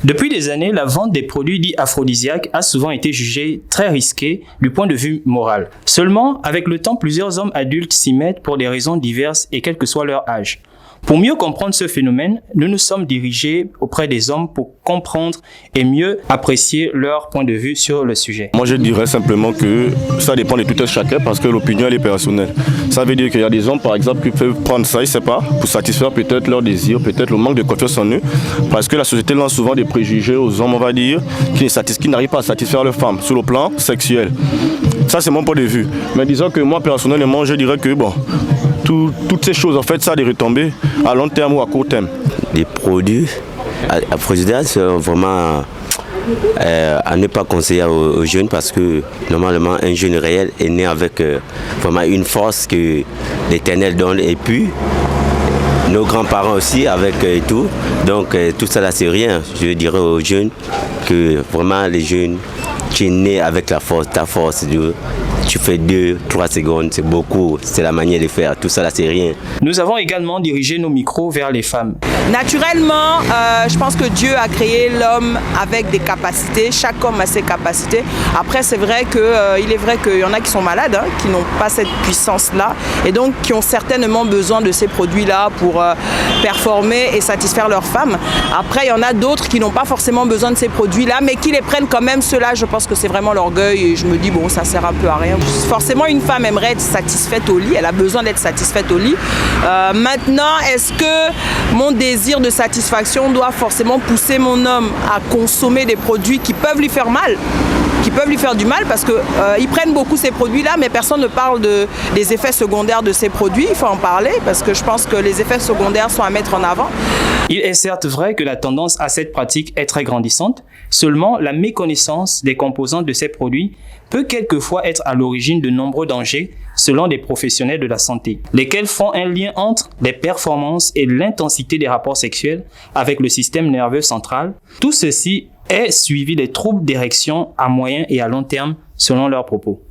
Depuis des années, la vente des produits dits aphrodisiaques a souvent été jugée très risquée du point de vue moral. Seulement, avec le temps, plusieurs hommes adultes s'y mettent pour des raisons diverses et quel que soit leur âge. Pour mieux comprendre ce phénomène, nous nous sommes dirigés auprès des hommes pour comprendre et mieux apprécier leur point de vue sur le sujet. Moi, je dirais simplement que ça dépend de tout un chacun parce que l'opinion, elle est personnelle. Ça veut dire qu'il y a des hommes, par exemple, qui peuvent prendre ça, je ne sais pas, pour satisfaire peut-être leur désir, peut-être le manque de confiance en eux. Parce que la société lance souvent des préjugés aux hommes, on va dire, qui n'arrivent pas à satisfaire leurs femmes sur le plan sexuel. Ça, c'est mon point de vue. Mais disons que moi, personnellement, je dirais que, bon, toutes ces choses, en fait, ça a des retombées à long terme ou à court terme. Les produits aphrodisiaques sont vraiment à ne pas conseiller aux jeunes parce que normalement un jeune réel est né avec vraiment une force que l'Éternel donne et puis nos grands-parents aussi avec tout. Donc tout ça là c'est rien. Je dirais aux jeunes que vraiment les jeunes qui est né avec la force, ta force, tu fais 2-3 secondes, c'est beaucoup, c'est la manière de faire, tout ça là c'est rien. Nous avons également dirigé nos micros vers les femmes. Naturellement, je pense que Dieu a créé l'homme avec des capacités, chaque homme a ses capacités. Après c'est vrai qu'il est vrai qu'il y en a qui sont malades, qui n'ont pas cette puissance-là et donc qui ont certainement besoin de ces produits-là pour performer et satisfaire leurs femmes. Après il y en a d'autres qui n'ont pas forcément besoin de ces produits-là mais qui les prennent quand même, ceux-là je pense que c'est vraiment l'orgueil et je me dis bon ça sert un peu à rien. Forcément une femme aimerait être satisfaite au lit, elle a besoin d'être satisfaite au lit. Maintenant est-ce que mon désir de satisfaction doit forcément pousser mon homme à consommer des produits qui peuvent lui faire mal, qui peuvent lui faire du mal parce qu'ils prennent beaucoup ces produits-là mais personne ne parle des effets secondaires de ces produits, il faut en parler parce que je pense que les effets secondaires sont à mettre en avant. Il est certes vrai que la tendance à cette pratique est très grandissante, seulement la méconnaissance des composants de ces produits peut quelquefois être à l'origine de nombreux dangers selon des professionnels de la santé, lesquels font un lien entre les performances et l'intensité des rapports sexuels avec le système nerveux central. Tout ceci est suivi des troubles d'érection à moyen et à long terme selon leurs propos.